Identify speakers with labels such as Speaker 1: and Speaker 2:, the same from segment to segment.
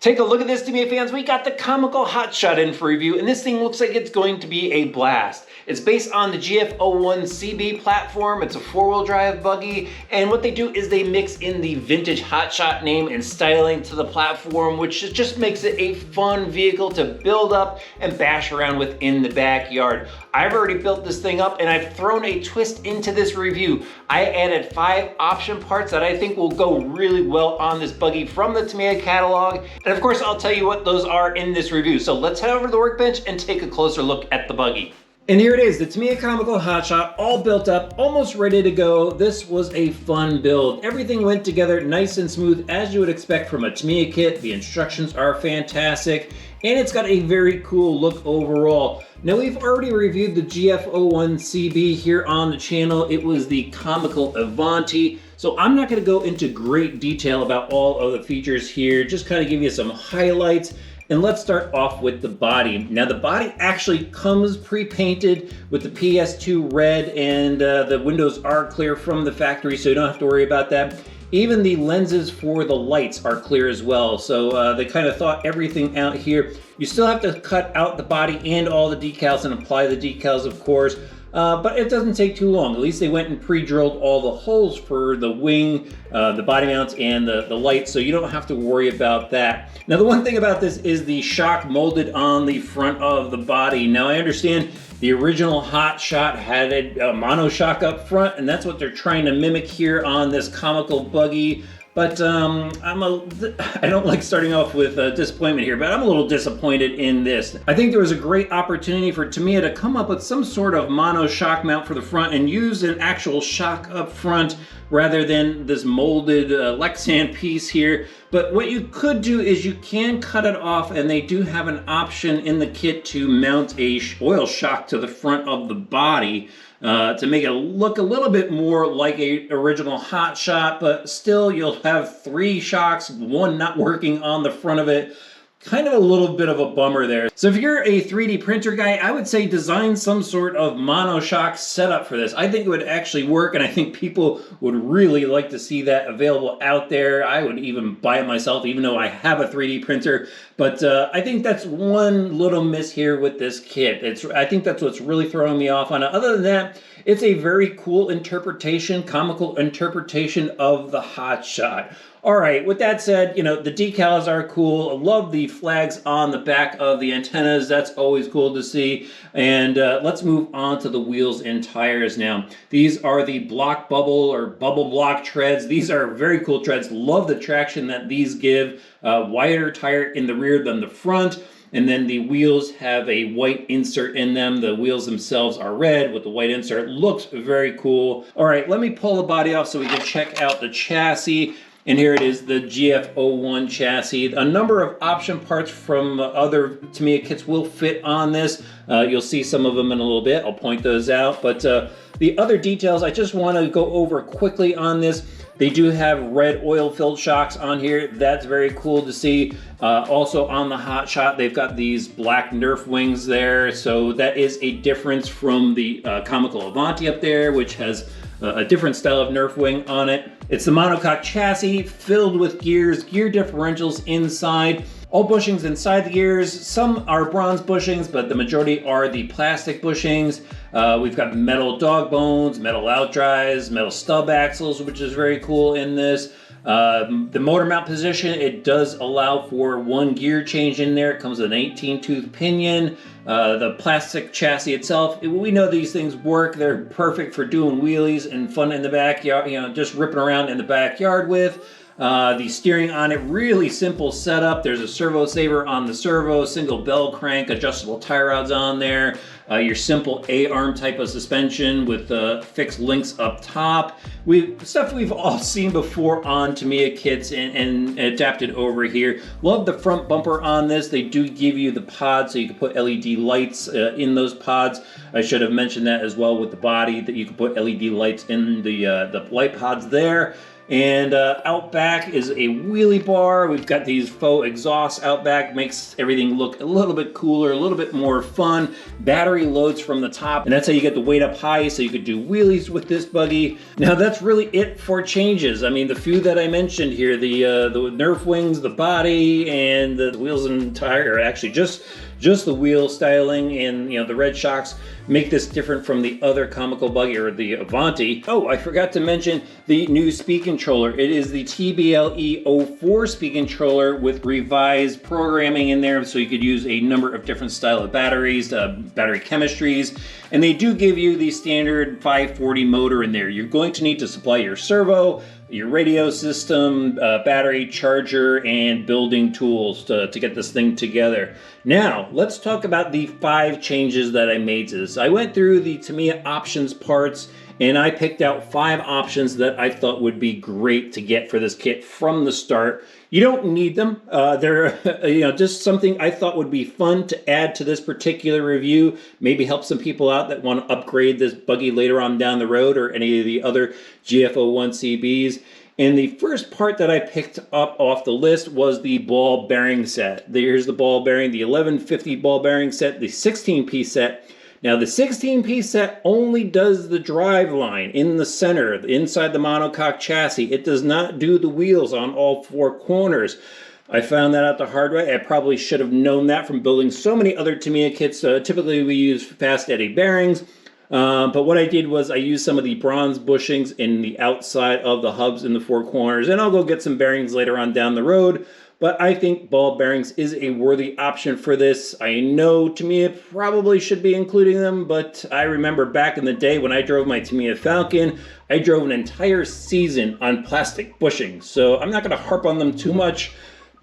Speaker 1: Take a look at this, Tamiya fans. We got the Comical Hotshot in for review, and this thing looks like it's going to be a blast. It's based on the GF01CB platform. It's a four-wheel drive buggy, and what they do is they mix in the vintage Hotshot name and styling to the platform, which just makes it a fun vehicle to build up and bash around with in the backyard. I've already built this thing up, and I've thrown a twist into this review. I added 5 option parts that I think will go really well on this buggy from the Tamiya catalog. And of course, I'll tell you what those are in this review. So let's head over to the workbench and take a closer look at the buggy. And here it is, the Tamiya Comical Hotshot, all built up, almost ready to go. This was a fun build. Everything went together nice and smooth as you would expect from a Tamiya kit. The instructions are fantastic, and it's got a very cool look overall. Now, we've already reviewed the GF01CB here on the channel. It was the Comical Avanti. So I'm not gonna go into great detail about all of the features here, just kind of give you some highlights. And let's start off with the body. Now, the body actually comes pre-painted with the PS2 red, and the windows are clear from the factory, so you don't have to worry about that. Even the lenses for the lights are clear as well, so they kind of thought everything out here. You still have to cut out the body and all the decals and apply the decals, of course. But it doesn't take too long. At least they went and pre-drilled all the holes for the wing, the body mounts, and the lights, so you don't have to worry about that. Now, the one thing about this is the shock molded on the front of the body. Now, I understand the original Hotshot had a monoshock up front, and that's what they're trying to mimic here on this comical buggy. But I don't like starting off with disappointment here, but I'm a little disappointed in this. I think there was a great opportunity for Tamiya to come up with some sort of mono shock mount for the front and use an actual shock up front rather than this molded Lexan piece here. But what you could do is you can cut it off, and they do have an option in the kit to mount a oil shock to the front of the body to make it look a little bit more like a original Hotshot, but still you'll have 3 shocks, 1 not working on the front of it. Kind of a little bit of a bummer there. So if you're a 3D printer guy, I would say design some sort of monoshock setup for this. I think it would actually work, and I think people would really like to see that available out there. I would even buy it myself, even though I have a 3D printer. But I think that's one little miss here with this kit. I think that's what's really throwing me off on it. Other than that, it's a very cool interpretation, comical interpretation of the Hotshot. All right, with that said, you know, the decals are cool. I love the flags on the back of the antennas. That's always cool to see. And let's move on to the wheels and tires now. These are the block bubble or bubble block treads. These are very cool treads. Love the traction that these give. Wider tire in the rear than the front. And then the wheels have a white insert in them. The wheels themselves are red with the white insert. Looks very cool. All right, let me pull the body off so we can check out the chassis. And here it is, the GF01 chassis. A number of option parts from other Tamiya kits will fit on this. You'll see some of them in a little bit. I'll point those out. But the other details, I just want to go over quickly on this. They do have red oil-filled shocks on here. That's very cool to see. Also on the Hotshot, they've got these black Nerf wings there. So that is a difference from the Comical Avanti up there, which has a different style of Nerf wing on it. It's the monocoque chassis filled with gears, gear differentials inside, all bushings inside the gears. Some are bronze bushings, but the majority are the plastic bushings. We've got metal dog bones, metal out drives, metal stub axles, which is very cool in this. The motor mount position, it does allow for 1 gear change in there. It comes with an 18-tooth pinion. The plastic chassis itself, we know these things work. They're perfect for doing wheelies and fun in the backyard, you know, just ripping around in the backyard with. The steering on it, really simple setup. There's a servo saver on the servo, single bell crank, adjustable tie rods on there. Your simple A-arm type of suspension with fixed links up top. Stuff we've all seen before on Tamiya kits and adapted over here. Love the front bumper on this. They do give you the pods so you can put LED lights in those pods. I should have mentioned that as well with the body, that you can put LED lights in the light pods there. And out back is a wheelie bar. We've got these faux exhausts out back, makes everything look a little bit cooler, a little bit more fun. Battery loads from the top, and that's how you get the weight up high, so you could do wheelies with this buggy. Now that's really it for changes. I mean, the few that I mentioned here, the Nerf wings, the body, and the wheels and tire, are actually just the wheel styling and the red shocks make this different from the other comical buggy or the Avanti. Oh, I forgot to mention the new speed controller. It is the TBLE04 speed controller with revised programming in there, so you could use a number of different style of batteries, battery chemistries, and they do give you the standard 540 motor in there. You're going to need to supply your servo, your radio system, battery charger, and building tools to get this thing together. Now, let's talk about the 5 changes that I made to this. I went through the Tamiya options parts, and I picked out 5 options that I thought would be great to get for this kit from the start. You don't need them. They're just something I thought would be fun to add to this particular review. Maybe help some people out that want to upgrade this buggy later on down the road, or any of the other GF01CBs. And the first part that I picked up off the list was the ball bearing set. Here's the ball bearing, the 1150 ball bearing set, the 16-piece set. Now the 16-piece set only does the drive line in the center, inside the monocoque chassis. It does not do the wheels on all 4 corners. I found that out the hard way. I probably should have known that from building so many other Tamiya kits. Typically we use fast eddy bearings. But what I did was I used some of the bronze bushings in the outside of the hubs in the 4 corners, and I'll go get some bearings later on down the road. But I think ball bearings is a worthy option for this. I know Tamiya probably should be including them, but I remember back in the day when I drove my Tamiya Falcon, I drove an entire season on plastic bushings. So I'm not going to harp on them too much.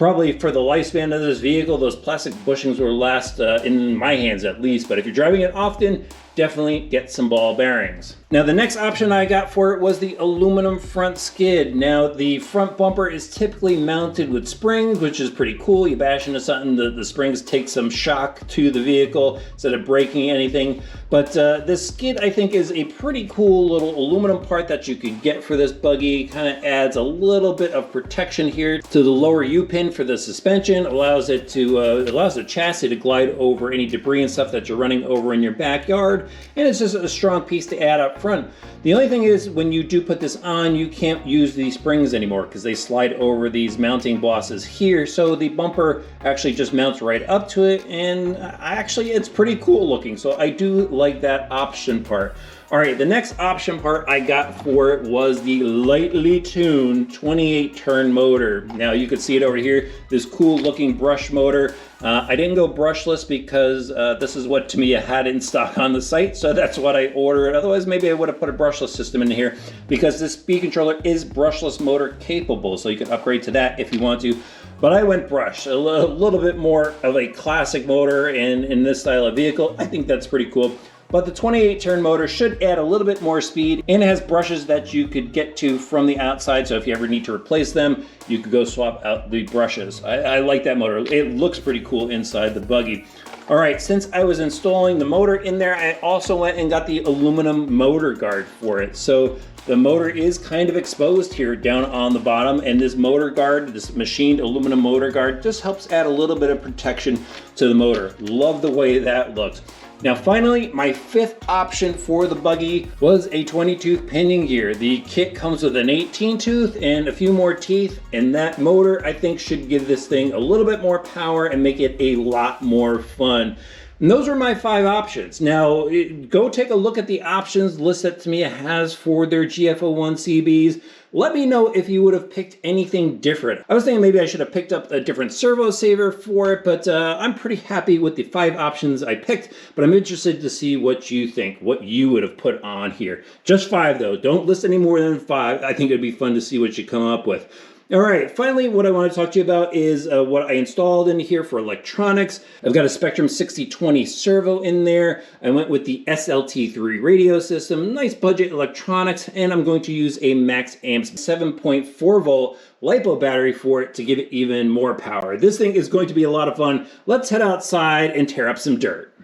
Speaker 1: Probably for the lifespan of this vehicle, those plastic bushings will last, in my hands at least. But if you're driving it often, definitely get some ball bearings. Now the next option I got for it was the aluminum front skid. Now the front bumper is typically mounted with springs, which is pretty cool. You bash into something, the springs take some shock to the vehicle instead of breaking anything. But this skid I think is a pretty cool little aluminum part that you could get for this buggy. Kind of adds a little bit of protection here to the lower U-pin for the suspension. Allows it to allows the chassis to glide over any debris and stuff that you're running over in your backyard. And it's just a strong piece to add up front. The only thing is, when you do put this on, you can't use these springs anymore because they slide over these mounting bosses here. So the bumper actually just mounts right up to it, and actually it's pretty cool looking. So I do like that option part. All right, the next option part I got for it was the lightly tuned 28-turn motor. Now you can see it over here, this cool looking brush motor. I didn't go brushless because this is what Tamiya had in stock on the site, so that's what I ordered. Otherwise, maybe I would have put a brushless system in here, because this speed controller is brushless motor capable, so you can upgrade to that if you want to. But I went brush, a little bit more of a classic motor in this style of vehicle. I think that's pretty cool. But the 28-turn motor should add a little bit more speed, and it has brushes that you could get to from the outside, so if you ever need to replace them, you could go swap out the brushes. I like that motor. It looks pretty cool inside the buggy. All right, since I was installing the motor in there, I also went and got the aluminum motor guard for it. So the motor is kind of exposed here down on the bottom, and this motor guard, this machined aluminum motor guard, just helps add a little bit of protection to the motor. Love the way that looks. Now finally, my 5th option for the buggy was a 20-tooth pinion gear. The kit comes with an 18-tooth and a few more teeth, and that motor I think should give this thing a little bit more power and make it a lot more fun. And those are my 5 options. Now, go take a look at the options list that Tamiya has for their GF01CBs. Let me know if you would have picked anything different. I was thinking maybe I should have picked up a different servo saver for it, but I'm pretty happy with the 5 options I picked, but I'm interested to see what you think, what you would have put on here. Just 5 though, don't list any more than 5. I think it'd be fun to see what you come up with. All right, finally, what I want to talk to you about is what I installed in here for electronics. I've got a Spectrum 6020 servo in there. I went with the SLT3 radio system, nice budget electronics, and I'm going to use a MaxAmps 7.4 volt LiPo battery for it to give it even more power. This thing is going to be a lot of fun. Let's head outside and tear up some dirt.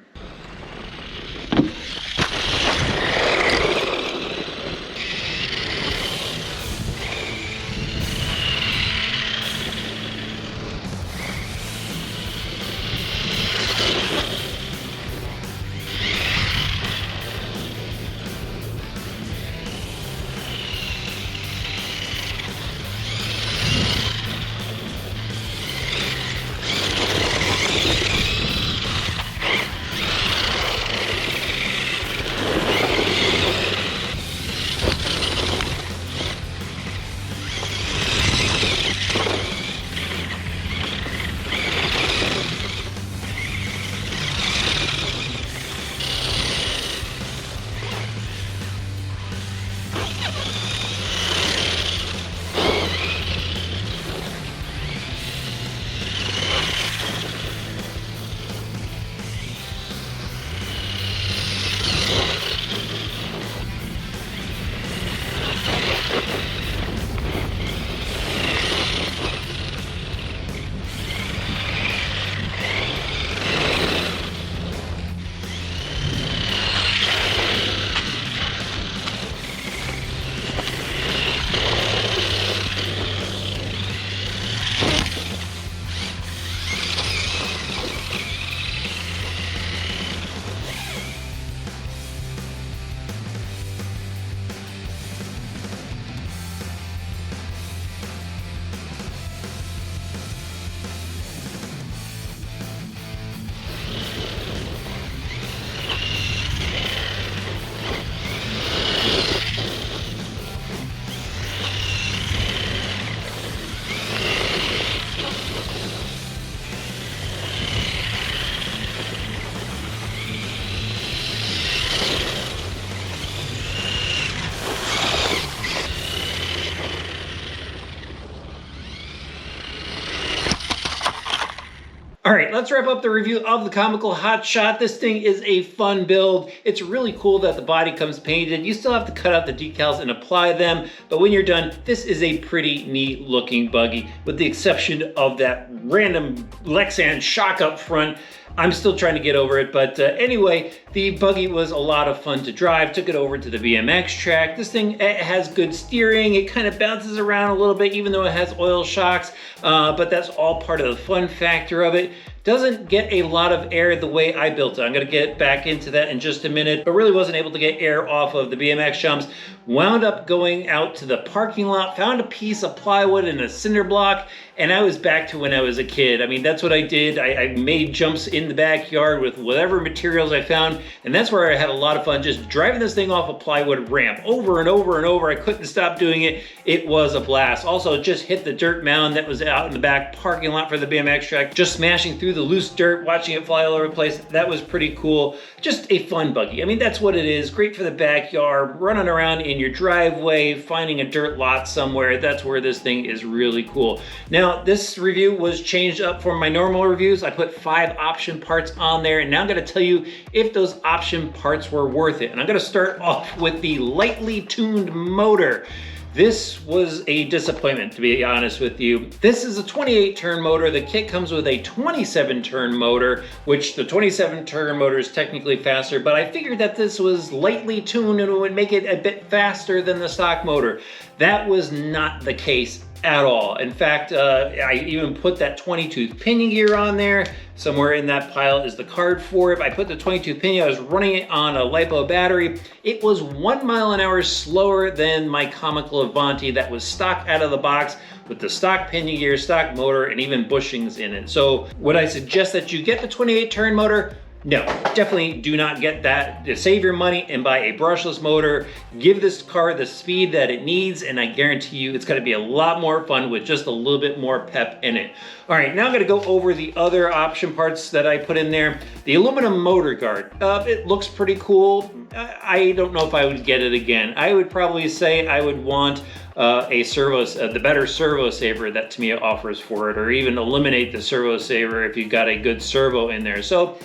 Speaker 1: All right, let's wrap up the review of the Comical Hotshot. This thing is a fun build. It's really cool that the body comes painted. You still have to cut out the decals and apply them, but when you're done, this is a pretty neat looking buggy, with the exception of that random Lexan shock up front. I'm still trying to get over it, but anyway, the buggy was a lot of fun to drive. Took it over to the BMX track. This thing, it has good steering. It kind of bounces around a little bit, even though it has oil shocks, but that's all part of the fun factor of it. Doesn't get a lot of air the way I built it. I'm gonna get back into that in just a minute, but really wasn't able to get air off of the BMX jumps. Wound up going out to the parking lot, found a piece of plywood and a cinder block, and I was back to when I was a kid. I mean, that's what I did. I made jumps in the backyard with whatever materials I found, and that's where I had a lot of fun, just driving this thing off a plywood ramp over and over and over. I couldn't stop doing it. It was a blast. Also, just hit the dirt mound that was out in the back parking lot for the BMX track, just smashing through the loose dirt, watching it fly all over the place. That was pretty cool. Just a fun buggy. I mean, that's what it is. Great for the backyard, running around in your driveway, finding a dirt lot somewhere. That's where this thing is really cool. Now, this review was changed up from my normal reviews. I put 5 option parts on there, and now I'm gonna tell you if those option parts were worth it. And I'm gonna start off with the lightly tuned motor. This was a disappointment, to be honest with you. This is a 28 turn motor. The kit comes with a 27 turn motor, which the 27 turn motor is technically faster, but I figured that this was lightly tuned and it would make it a bit faster than the stock motor. That was not the case at all. In fact, I even put that 20-tooth pinion gear on there. Somewhere in that pile is the card for it. I put the 22 pinion, I was running it on a LiPo battery. It was 1 mile an hour slower than my Comical Avanti that was stock out of the box with the stock pinion gear, stock motor, and even bushings in it. So would I suggest that you get the 28 turn motor? No, definitely do not get that. To save your money and buy a brushless motor. Give this car the speed that it needs, and I guarantee you it's gonna be a lot more fun with just a little bit more pep in it. All right, now I'm gonna go over the other option parts that I put in there. The aluminum motor guard, it looks pretty cool. I don't know if I would get it again. I would probably say I would want a servo, the better servo saver that Tamiya offers for it, or even eliminate the servo saver if you've got a good servo in there. So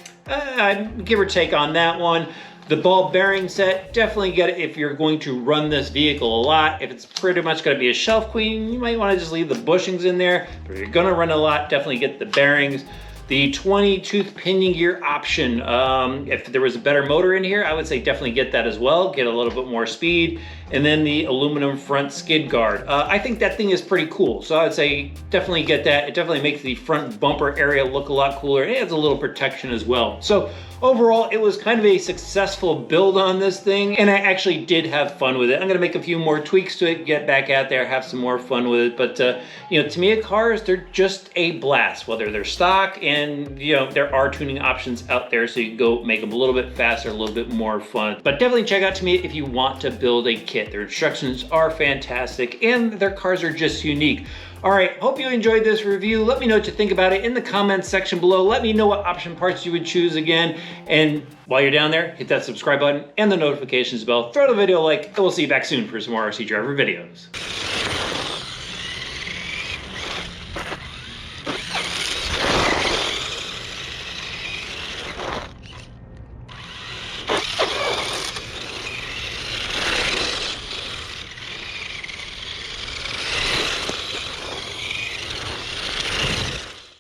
Speaker 1: give or take on that one. The ball bearing set, definitely get it if you're going to run this vehicle a lot. If it's pretty much going to be a shelf queen, you might want to just leave the bushings in there. But if you're going to run a lot, definitely get the bearings. The 20-tooth pinion gear option, if there was a better motor in here, I would say definitely get that as well, get a little bit more speed. And then the aluminum front skid guard. I think that thing is pretty cool, so I would say definitely get that. It definitely makes the front bumper area look a lot cooler. It adds a little protection as well. So overall, it was kind of a successful build on this thing, and I actually did have fun with it. I'm gonna make a few more tweaks to it, get back out there, have some more fun with it. But you know, Tamiya cars, they're just a blast, whether they're stock, and you know, there are tuning options out there, so you can go make them a little bit faster, a little bit more fun. But definitely check out Tamiya if you want to build a kit. Their instructions are fantastic, and their cars are just unique. All right, hope you enjoyed this review. Let me know what you think about it in the comments section below. Let me know what option parts you would choose again. And while you're down there, hit that subscribe button and the notifications bell. Throw the video a like, and we'll see you back soon for some more RC Driver videos.